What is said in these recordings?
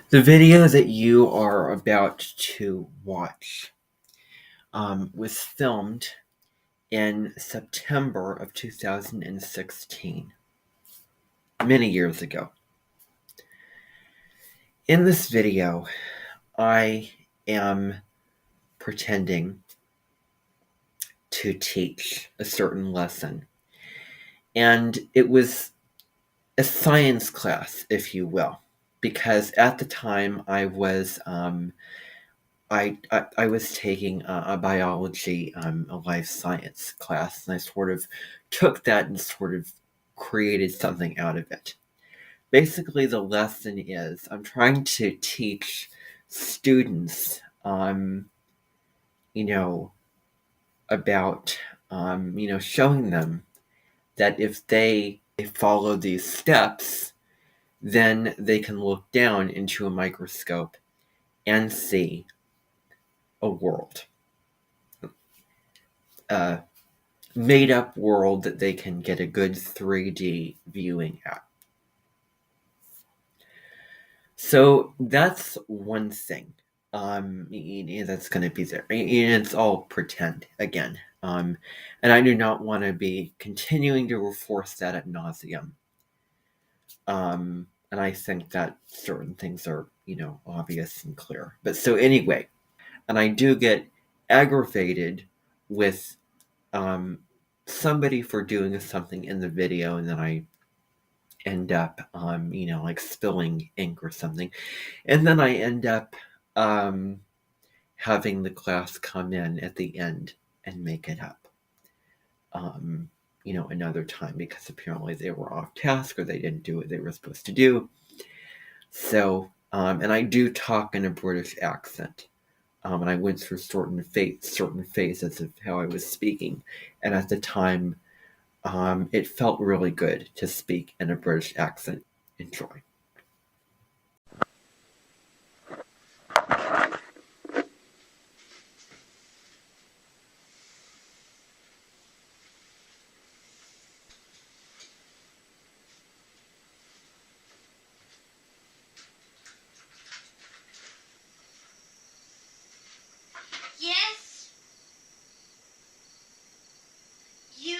The video that you are about to watch was filmed in September of 2016, many years ago. In this video, I am pretending to teach a certain lesson. And it was a science class, if you will, because at the time I was taking a biology, a life science class, and I sort of took that and sort of created something out of it. Basically, the lesson is I'm trying to teach students, about, showing them that if they follow these steps, then they can look down into a microscope and see a world. A made-up world that they can get a good 3D viewing at. So that's one thing. That's going to be there. It's all pretend again. And I do not want to be continuing to reinforce that ad nauseum. And I think that certain things are, obvious and clear. But so anyway, and I do get aggravated with somebody for doing something in the video, and then I end up, like spilling ink or something. And then I end up having the class come in at the end and make it up. Another time, because apparently they were off task or they didn't do what they were supposed to do. So, and I do talk in a British accent. And I went through certain phases of how I was speaking. And at the time, it felt really good to speak in a British accent. Enjoy. Yes. You.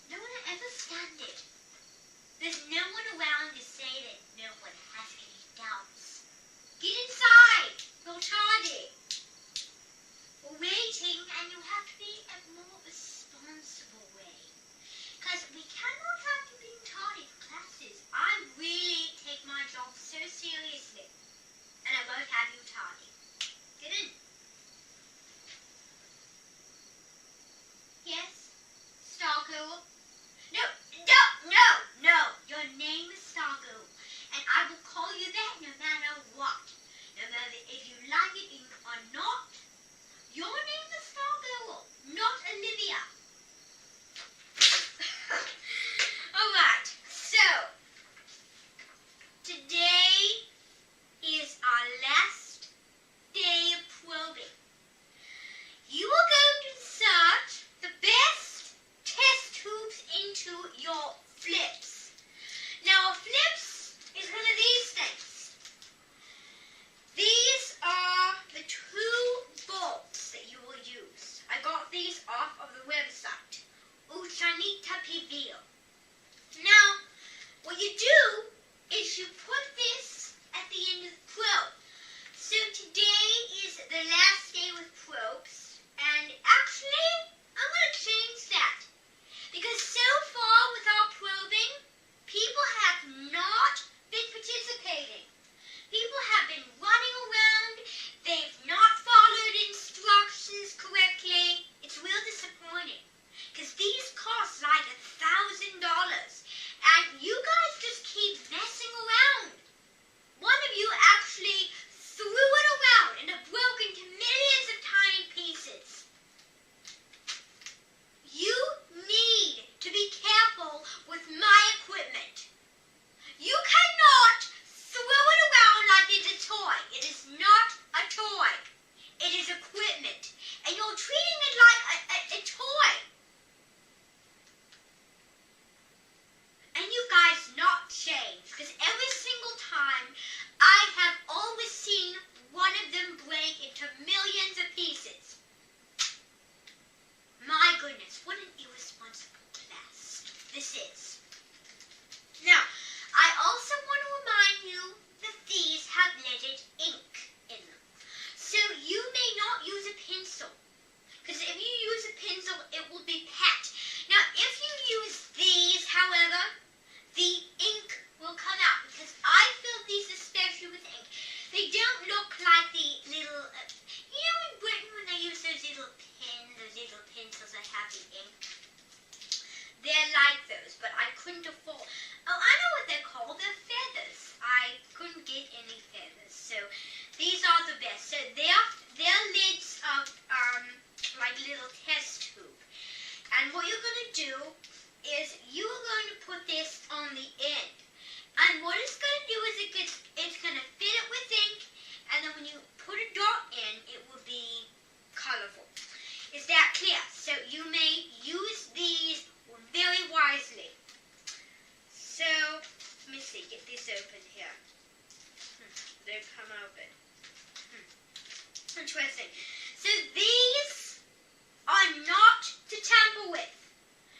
No one will ever stand it. There's no one around to say that no one has any doubts. Get inside. You're tardy. We're waiting, and you have to be a more responsible way. Because we cannot have you being tardy for classes. I really take my job so seriously. And I won't have you tardy. Get in. Yes? Stargirl? No. Your name is Stargirl. And I will call you that no matter what. No matter if you like it or not. Your name is Stargirl, not Olivia. Alright, so today is our last day of probing. You are going to insert the best test tubes into your flips. Now, flips is one of these things. These are the two bolts that you will use. I got these off of the website, Uchanita PV. Now, what you do is you put this at the end of the probe. So today is the last day with probes, and actually, I'm going to change that. Because so far with our probing, people have not been participating. People have been running around, they've not followed instructions correctly. It's real disappointing. Because these cost like $1,000. And you guys just keep messing around. One of you actually threw it around and it broke into millions of tiny pieces. You need to be careful with my equipment. You cannot throw it around like it's a toy. It is not a toy. It is equipment. And you're treating it like a toy. And you guys not changed. is. Now, I also want to remind you that these have leaded ink in them. So you may not use a pencil, because if you use a pencil, it will be pat. Now, if you use these, however, the ink will come out, because I filled these especially with ink. They don't look like the little, you know in Britain when they use those little pens, those little pencils that have the ink? They're like those, but I couldn't afford. Oh, I know what they're called. They're feathers. I couldn't get any feathers, so these are the best. So they're lids of like little test tube. And what you're going to do is you're going to put this on the end. And what it's going to do is it's going to fill it with ink, and then when you put a dot in, it will be colorful. Is that clear? So you may use these very wisely. So, let me see, get this open here. They come open. Interesting. So these are not to tamper with.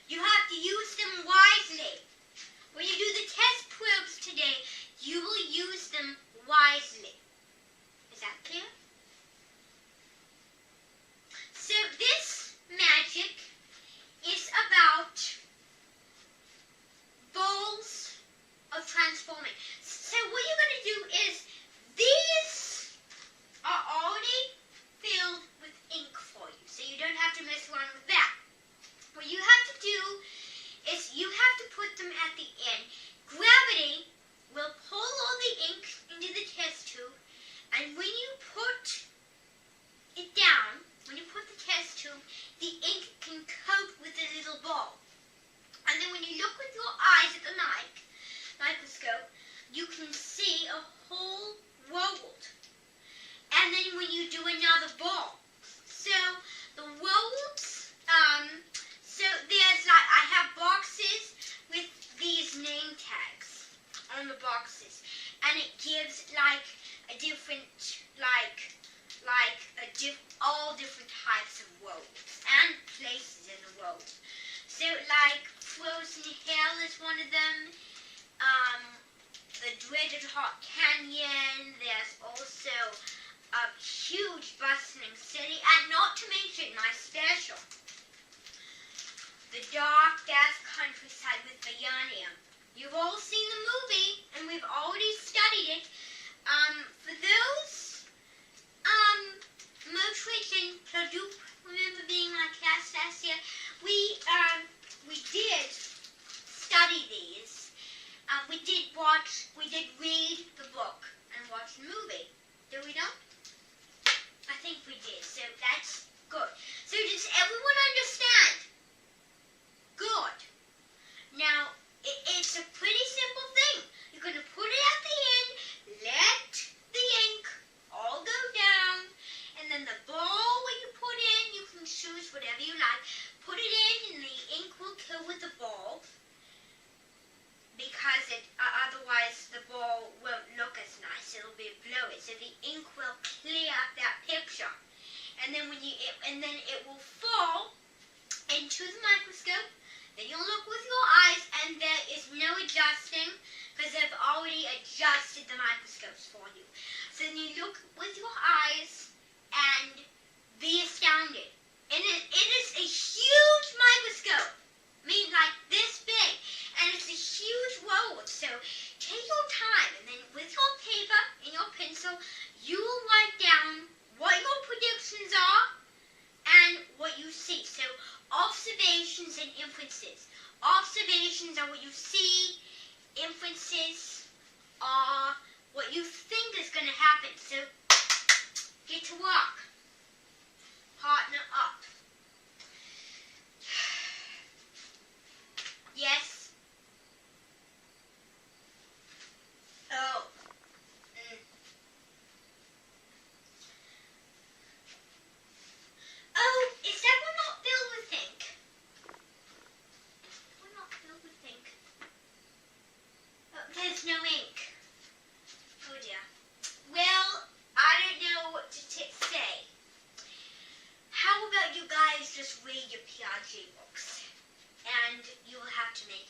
You have to use them wisely. When you do the test probes today, you will use them wisely. Is that clear? So this magic is about balls of transforming. So what you're going to do is, these are already filled with ink for you, so you don't have to mess around with that. What you have to do is you have to put them at the end. Gravity will pull all the ink into the test tube, and when you put it down, when you put the test tube, the ink can coat with a little ball. And then when you look with your eyes at the microscope, you can see a whole world. And then when you do another ball. So the worlds, so there's like, I have boxes with these name tags on the boxes. And it gives like a different, all different types of worlds and places in the world. So like Frozen Hell is one of them, the dreaded Hot Canyon, there's also a huge bustling city, and not to mention my special, the dark gas countryside with Bayanium. You've all seen the movie, and we've already studied it. For those Motric and Purdue, remember being my class last year, we did study these. We did read the book and watch the movie. Did we not? I think we did, so that's good. So does everyone understand? Good. Now, it's a pretty simple thing. You're going to put it at the end, let the ink all go down, and then the ball when you put in, you can choose whatever you like. Put it in, and the ink will kill with the ball, because otherwise the ball won't look as nice. It'll be blowy. So the ink will clear up that picture, and then then it will fall into the microscope. Then you'll look with your eyes, and there is no adjusting, because they've already adjusted the microscopes for you. So then you look with your eyes and be astounded. And it is a huge microscope. I mean, like this big. And it's a huge world. So take your time, and then with your paper and your pencil, you will write down what your predictions are and what you see. So observations and inferences. Observations are what you see. Inferences are what you think is going to happen. So get to work. Partner up. Yes? Oh. Oh, is that one not filled with ink? We're not filled with ink. Oh, there's no ink. Oh dear. Well, I don't know what to say. How about you guys just read your PRG books, and you will have to make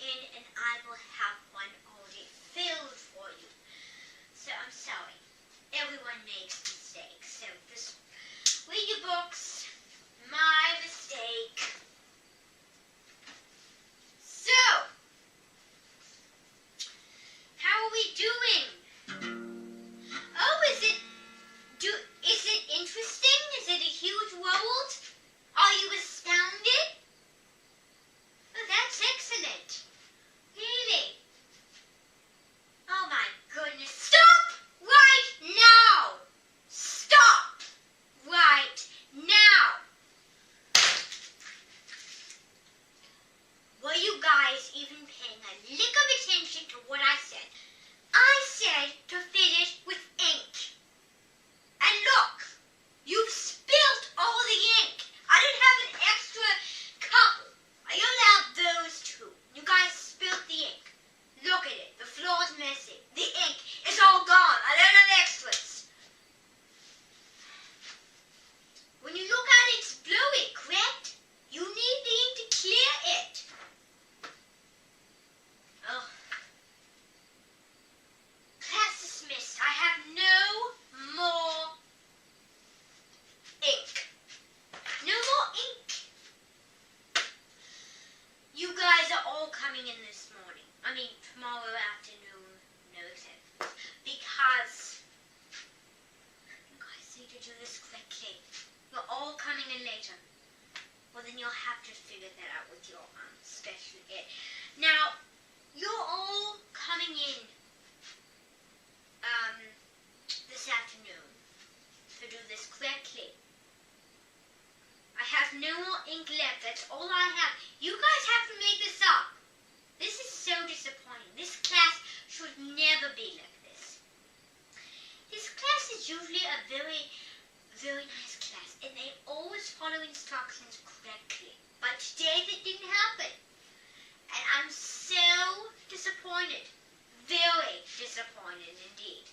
in and I will have one already filled for you. So I'm sorry. Everyone makes mistakes. So just read your books. My mistake. So, how are we doing? Oh, is it interesting? Is it a huge world? Are you astounded? Oh, that's excellent. Really? Oh my goodness. Stop right now! Stop right now! Were you guys even paying a lick of attention to what I said? I said to finish with ink. And look, you've spilled all the ink. I didn't have an extra couple. I allowed those two. You guys spilled the ink. Look at it. The floor's messy. The ink is all gone. I don't have extras. When you look at it, it's bluey, correct? You need the ink to clear it. Oh. Class dismissed. I have no more ink. No more ink. You guys are all coming in this morning. I mean, tomorrow afternoon. No exceptions. Because you guys need to do this quickly. You're all coming in later. Well, then you'll have to figure that out with your special ed. Now, you're all coming in this afternoon to do this correctly. I have no more ink left. That's all I have. You guys have to make this up. This is so disappointing. This class should never be like this. This class is usually a very, very nice class, and they always follow instructions correctly. But today that didn't happen. And I'm so disappointed. Very disappointed indeed.